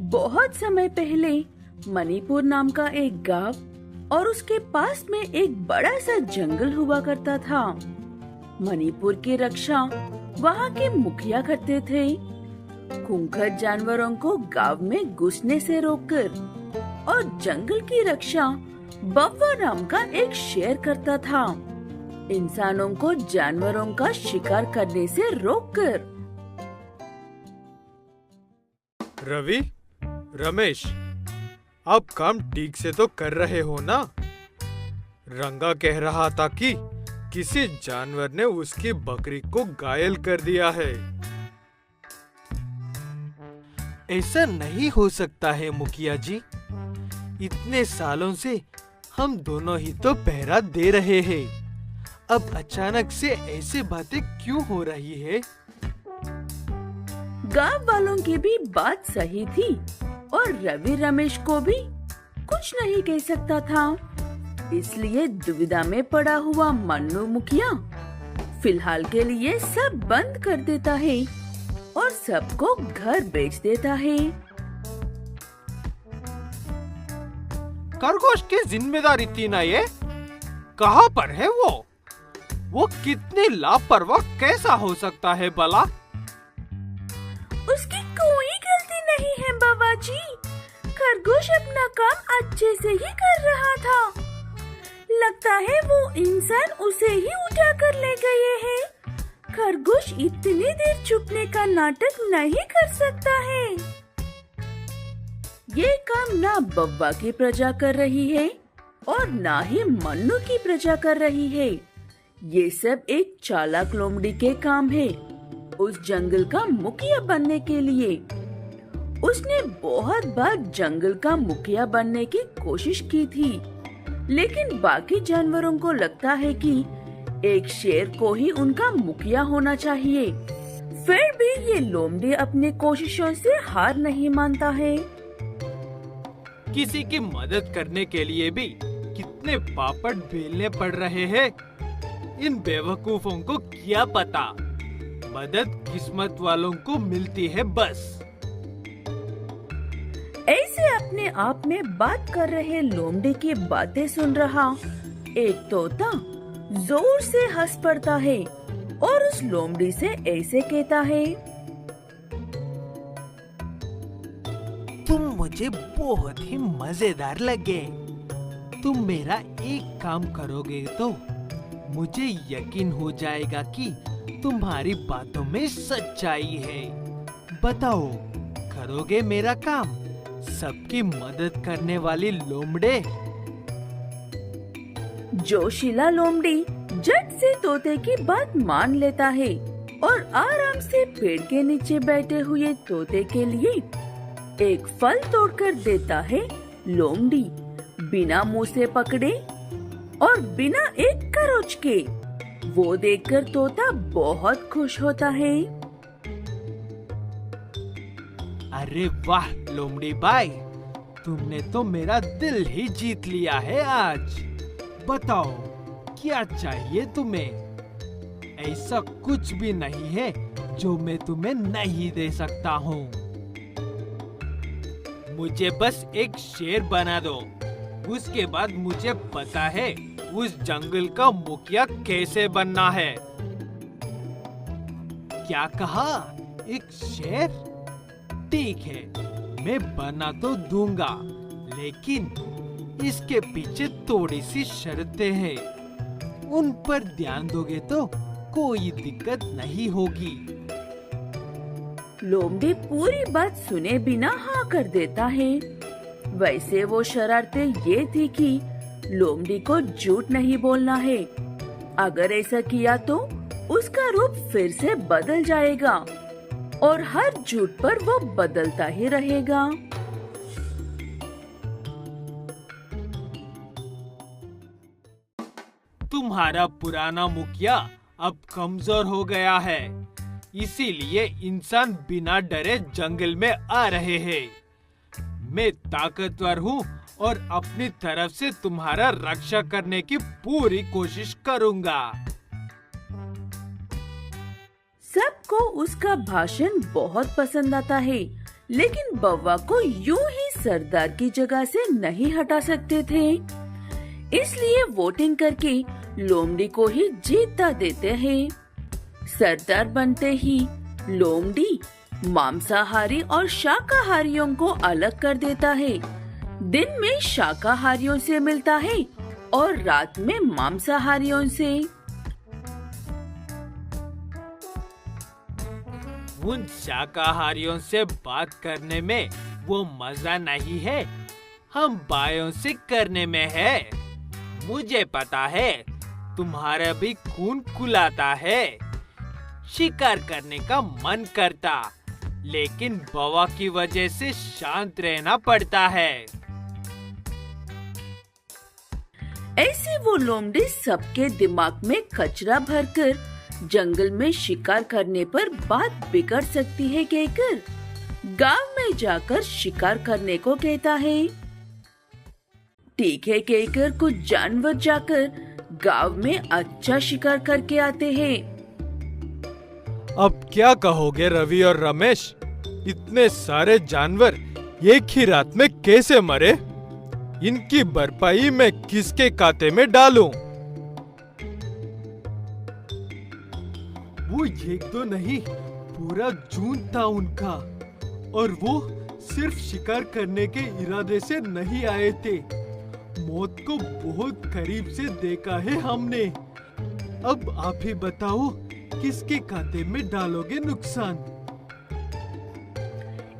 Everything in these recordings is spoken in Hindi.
बहुत समय पहले मणिपुर नाम का एक गांव और उसके पास में एक बड़ा सा जंगल हुआ करता था। मणिपुर की रक्षा वहाँ के मुखिया करते थे। खूंखार जानवरों को गांव में घुसने से रोककर और जंगल की रक्षा बव्वा नाम का एक शेर करता था, इंसानों को जानवरों का शिकार करने से रोककर। रवि, रमेश, आप काम ठीक से तो कर रहे हो ना? रंगा कह रहा था कि किसी जानवर ने उसकी बकरी को घायल कर दिया है। ऐसा नहीं हो सकता है मुखिया जी। इतने सालों से हम दोनों ही तो पहरा दे रहे हैं। अब अचानक से ऐसी बातें क्यों हो रही है? गांव वालों की भी बात सही थी और रवि रमेश को भी कुछ नहीं कह सकता था। इसलिए दुविधा में पड़ा हुआ मन्नू मुखिया फिलहाल के लिए सब बंद कर देता है और सबको घर बेच देता है। खरगोश की जिम्मेदारी थी ना ये? कहाँ पर है वो? वो कितने लापरवाह कैसा हो सकता है भला? उसकी कोई गलती नहीं है बाबा जी। खरगोश अपना काम अच्छे से ही कर रहा था। लगता है वो इंसान उसे ही उठा कर ले गए हैं। खरगोश इतनी देर छुपने का नाटक नहीं कर सकता है। ये काम ना बव्वा की प्रजा कर रही है और ना ही मन्नू की प्रजा कर रही है। ये सब एक चालाक लोमड़ी के काम है। उस जंगल का मुखिया बनने के लिए उसने बहुत बार जंगल का मुखिया बनने की कोशिश की थी, लेकिन बाकी जानवरों को लगता है कि एक शेर को ही उनका मुखिया होना चाहिए। फिर भी ये लोमड़ी अपनी कोशिशों से हार नहीं मानता है। किसी की मदद करने के लिए भी कितने पापड़ बेलने पड़ रहे हैं। इन बेवकूफों को क्या पता, मदद किस्मत वालों को मिलती है बस। ऐसे अपने आप में बात कर रहे लोमड़ी की बातें सुन रहा एक तोता जोर से हंस पड़ता है और उस लोमड़ी से ऐसे कहता है, तुम मुझे बहुत ही मजेदार लगे। तुम मेरा एक काम करोगे तो मुझे यकीन हो जाएगा कि तुम्हारी बातों में सच्चाई है। बताओ, करोगे मेरा काम? सबकी मदद करने वाली लोमड़े। जोशीला लोमड़ी झट से तोते की बात मान लेता है और आराम से पेड़ के नीचे बैठे हुए तोते के लिए एक फल तोड़कर देता है। लोमड़ी बिना मुंह से पकड़े और बिना एक खरोच के। वो देखकर तोता बहुत खुश होता है। अरे वाह लोमड़ी भाई, तुमने तो मेरा दिल ही जीत लिया है आज। बताओ, क्या चाहिए तुम्हें? ऐसा कुछ भी नहीं है जो मैं तुम्हें नहीं दे सकता हूँ। मुझे बस एक शेर बना दो, उसके बाद मुझे पता है उस जंगल का मुखिया कैसे बनना है। क्या कहा? एक शेर? ठीक है, मैं बना तो दूंगा, लेकिन इसके पीछे थोड़ी सी शर्तें हैं। उन पर ध्यान दोगे तो कोई दिक्कत नहीं होगी। लोमड़ी पूरी बात सुने बिना हाँ कर देता है। वैसे वो शरारतें ये थी कि लोमड़ी को झूठ नहीं बोलना है। अगर ऐसा किया तो उसका रूप फिर से बदल जाएगा और हर झूठ पर वो बदलता ही रहेगा। तुम्हारा पुराना मुखिया अब कमजोर हो गया है, इसीलिए इंसान बिना डरे जंगल में आ रहे हैं। मैं ताकतवर हूँ और अपनी तरफ से तुम्हारा रक्षा करने की पूरी कोशिश करूँगा। सबको उसका भाषण बहुत पसंद आता है, लेकिन बव्वा को यूं ही सरदार की जगह से नहीं हटा सकते थे। इसलिए वोटिंग करके लोमड़ी को ही जीतता देते हैं। सरदार बनते ही लोमड़ी मांसाहारी और शाकाहारियों को अलग कर देता है। दिन में शाकाहारियों से मिलता है और रात में मांसाहारियों से। उन शाकाहारियों से बात करने में वो मजा नहीं है, हम बायों से करने में है। मुझे पता है तुम्हारा भी खून कुलाता है, शिकार करने का मन करता, लेकिन बवा की वजह से शांत रहना पड़ता है। ऐसे वो लोमड़ी सबके दिमाग में कचरा भरकर जंगल में शिकार करने पर बात बिगड़ सकती है कहकर गांव में जाकर शिकार करने को कहता है। ठीक है कहकर कुछ जानवर जाकर गांव में अच्छा शिकार करके आते हैं। अब क्या कहोगे रवि और रमेश? इतने सारे जानवर एक ही रात में कैसे मरे? इनकी भरपाई मैं किसके खाते में डालूं? वो एक दो नहीं, पूरा झुंड था उनका, और वो सिर्फ शिकार करने के इरादे से नहीं आए थे। मौत को बहुत करीब से देखा है हमने। अब आप ही बताओ, किसके खाते में डालोगे नुकसान?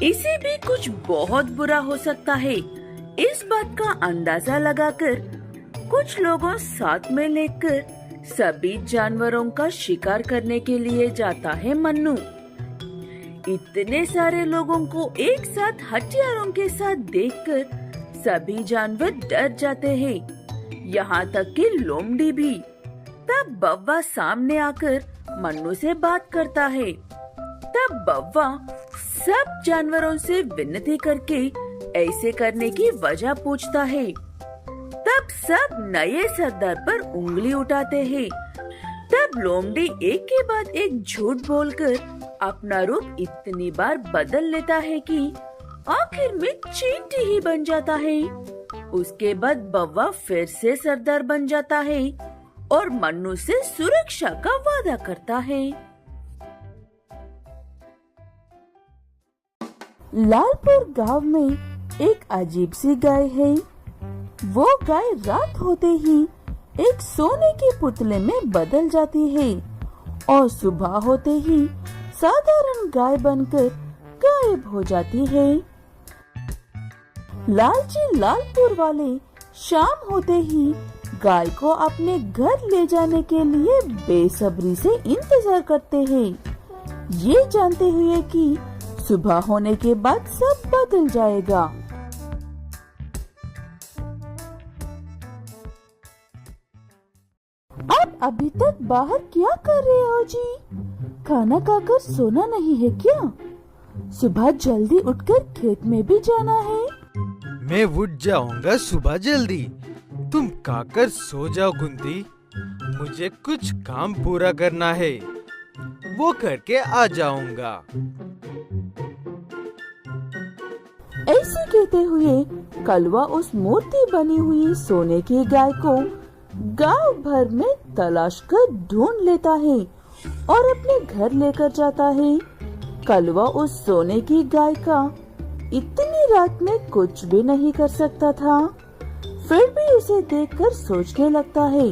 इसे भी कुछ बहुत बुरा हो सकता है। इस बात का अंदाजा लगाकर कुछ लोगों साथ में लेकर सभी जानवरों का शिकार करने के लिए जाता है मन्नू। इतने सारे लोगों को एक साथ हथियारों के साथ देखकर सभी जानवर डर जाते हैं, यहाँ तक कि लोमड़ी भी। तब बव्वा सामने आकर मन्नू से बात करता है। तब बव्वा सब जानवरों से विनती करके ऐसे करने की वजह पूछता है। तब सब नए सरदार पर उंगली उठाते हैं। तब लोमड़ी एक के बाद एक झूठ बोलकर अपना रूप इतनी बार बदल लेता है कि आखिर में चींटी ही बन जाता है। उसके बाद बव्वा फिर से सरदार बन जाता है और मन्नू से सुरक्षा का वादा करता है। लालपुर गांव में एक अजीब सी गाय है। वो गाय रात होते ही एक सोने के पुतले में बदल जाती है और सुबह होते ही साधारण गाय बनकर गायब हो जाती है। लालची लालपुर वाले शाम होते ही गाय को अपने घर ले जाने के लिए बेसब्री से इंतजार करते हैं, ये जानते हुए कि सुबह होने के बाद सब बदल जाएगा। आप अभी तक बाहर क्या कर रहे हो जी? खाना खाकर सोना नहीं है क्या? सुबह जल्दी उठकर खेत में भी जाना है। मैं उठ जाऊंगा सुबह जल्दी, तुम खाकर सो जाओ कुंती। मुझे कुछ काम पूरा करना है, वो करके आ जाऊंगा। ऐसे कहते हुए कलवा उस मूर्ति बनी हुई सोने की गाय को गांव भर में तलाश कर ढूंढ लेता है और अपने घर लेकर जाता है। कलवा उस सोने की गाय का इतनी रात में कुछ भी नहीं कर सकता था, फिर भी उसे देखकर सोचने लगता है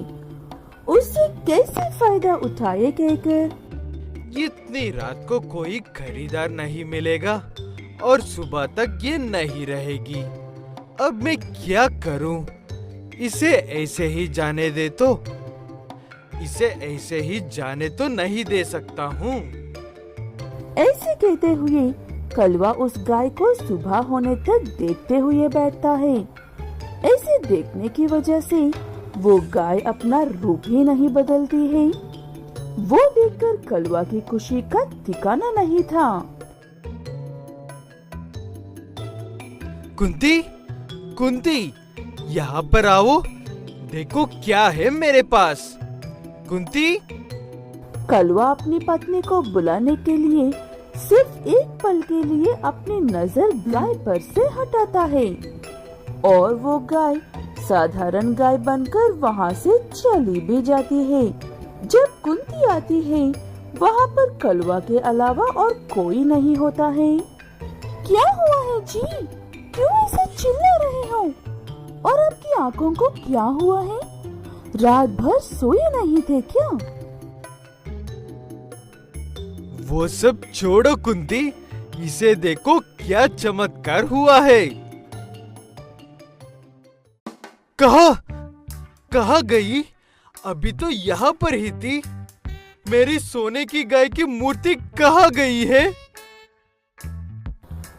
उससे कैसे फायदा उठाए कहकर। इतनी रात को कोई खरीदार नहीं मिलेगा और सुबह तक ये नहीं रहेगी। अब मैं क्या करूं? इसे ऐसे ही जाने दे तो? इसे ऐसे ही जाने तो नहीं दे सकता हूँ। ऐसे कहते हुए कलवा उस गाय को सुबह होने तक देखते हुए बैठता है। ऐसे देखने की वजह से वो गाय अपना रूप ही नहीं बदलती है। वो देखकर कलवा की खुशी का ठिकाना नहीं था। कुंती, कुंती, यहाँ पर आओ, देखो क्या है मेरे पास। कुंती। कलवा अपनी पत्नी को बुलाने के लिए सिर्फ एक पल के लिए अपनी नजर गाय पर से हटाता है और वो गाय साधारण गाय बनकर वहाँ से चली भी जाती है। जब कुंती आती है वहाँ पर कलवा के अलावा और कोई नहीं होता है। क्या हुआ है जी? क्यों ऐसे चिल्ला रहे हो? और आपकी आंखों को क्या हुआ है? रात भर सोए नहीं थे क्या? वो सब छोड़ो कुंती, इसे देखो क्या चमत्कार हुआ है। कहाँ गई? अभी तो यहाँ पर ही थी। मेरी सोने की गाय की मूर्ति कहाँ गई है?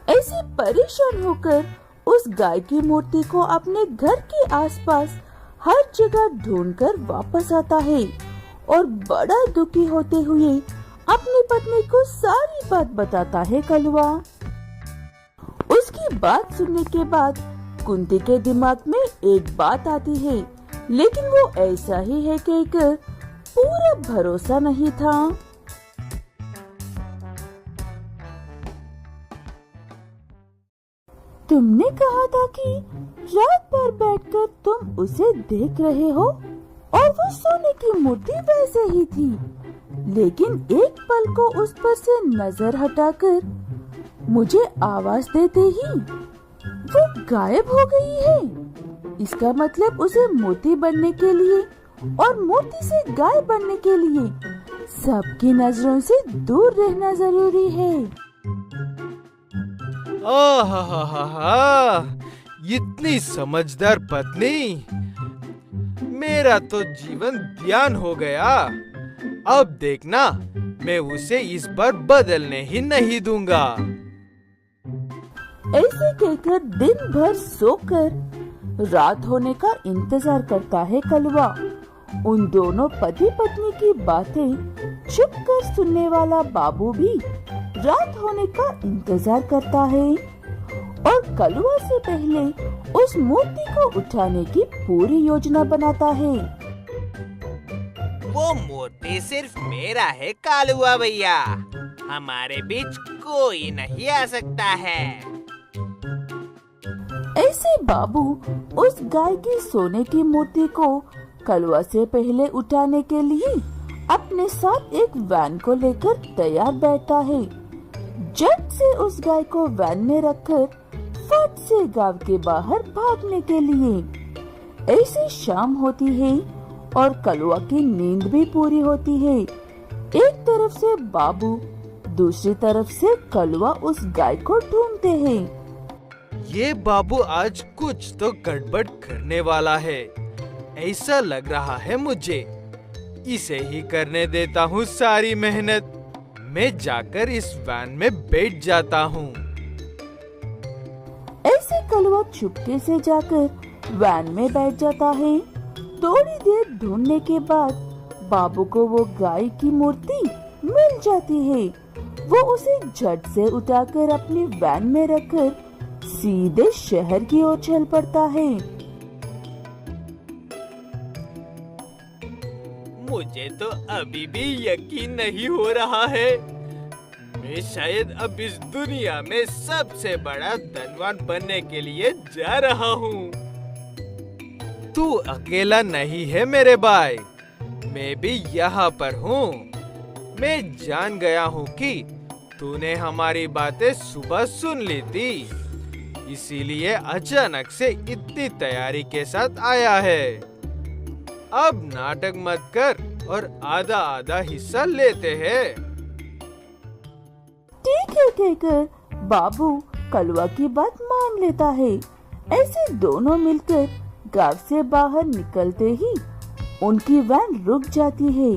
ऐसे परेशान होकर उस गाय की मूर्ति को अपने घर के आसपास हर जगह ढूंढकर वापस आता है और बड़ा दुखी होते हुए अपनी पत्नी को सारी बात बताता है कलवा। उसकी बात सुनने के बाद कुंती के दिमाग में एक बात आती है, लेकिन वो ऐसा ही है कहकर पूरा भरोसा नहीं था। तुमने कहा था कि रात भर बैठकर तुम उसे देख रहे हो और वो सोने की मूर्ति वैसे ही थी, लेकिन एक पल को उस पर से नजर हटाकर मुझे आवाज देते ही वो गायब हो गई है। इसका मतलब उसे मूर्ति बनने के लिए और मूर्ति से गाय बनने के लिए सबकी नजरों से दूर रहना जरूरी है। इतनी समझदार पत्नी, मेरा तो जीवन ध्यान हो गया। अब देखना, मैं उसे इस बार बदलने ही नहीं दूंगा। ऐसे कहकर दिन भर सोकर रात होने का इंतजार करता है कलवा। उन दोनों पति पत्नी की बातें चुप कर सुनने वाला बाबू भी रात होने का इंतजार करता है और कलवा से पहले उस मूर्ति को उठाने की पूरी योजना बनाता है। वो मूर्ति सिर्फ मेरा है कालुआ भैया, हमारे बीच कोई नहीं आ सकता है। ऐसे बाबू उस गाय की सोने की मूर्ति को कलवा से पहले उठाने के लिए अपने साथ एक वैन को लेकर तैयार बैठा है। झट से उस गाय को वैन में रखकर फट से गांव के बाहर भागने के लिए। ऐसे शाम होती है और कलवा की नींद भी पूरी होती है। एक तरफ से बाबू, दूसरी तरफ से कलवा उस गाय को ढूंढते हैं। ये बाबू आज कुछ तो गड़बड़ करने वाला है, ऐसा लग रहा है मुझे। इसे ही करने देता हूँ सारी मेहनत। मैं जाकर इस वैन में बैठ जाता हूँ। ऐसे कलवा चुपके से जाकर वैन में बैठ जाता है। थोड़ी देर ढूंढने के बाद बाबू को वो गाय की मूर्ति मिल जाती है। वो उसे झट से उठाकर अपनी वैन में रखकर सीधे शहर की ओर चल पड़ता है। मुझे तो अभी भी यकीन नहीं हो रहा है। मैं शायद अब इस दुनिया में सबसे बड़ा धनवान बनने के लिए जा रहा हूँ। तू अकेला नहीं है मेरे भाई, मैं भी यहाँ पर हूँ। मैं जान गया हूँ कि तूने हमारी बातें सुबह सुन ली थी, इसीलिए अचानक से इतनी तैयारी के साथ आया है। अब नाटक मत कर और आधा आधा हिस्सा लेते हैं। ठीक है कहकर बाबू कलवा की बात मान लेता है। ऐसे दोनों मिलकर गांव से बाहर निकलते ही उनकी वैन रुक जाती है।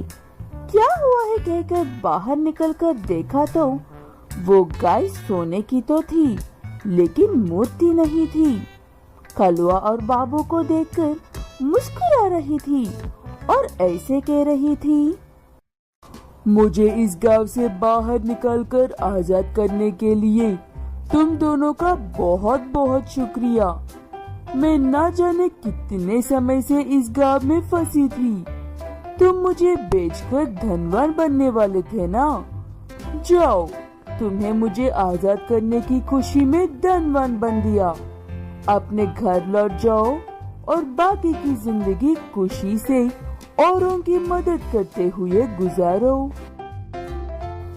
क्या हुआ है कहकर बाहर निकलकर देखा तो वो गाय सोने की तो थी, लेकिन मूर्ति नहीं थी। कलवा और बाबू को देखकर मुस्कुरा रही थी और ऐसे कह रही थी, मुझे इस गांव से बाहर निकालकर आजाद करने के लिए तुम दोनों का बहुत बहुत शुक्रिया। मैं ना जाने कितने समय से इस गांव में फंसी थी। तुम मुझे बेचकर धनवान बनने वाले थे ना? जाओ, तुम्हें मुझे आजाद करने की खुशी में धनवान बन दिया। अपने घर लौट जाओ और बाकी की जिंदगी खुशी से औरों की मदद करते हुए गुजारो।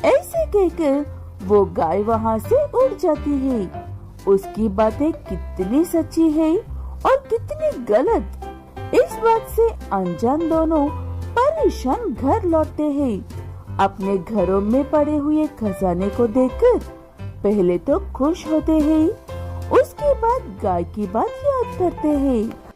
ऐसे कहकर वो गाय वहाँ से उड़ जाती है। उसकी बातें कितनी सच्ची है और कितनी गलत, इस बात से अनजान दोनों परेशान घर लौटते हैं। अपने घरों में पड़े हुए खजाने को देखकर पहले तो खुश होते हैं, उसके बाद गाय की बात याद करते हैं।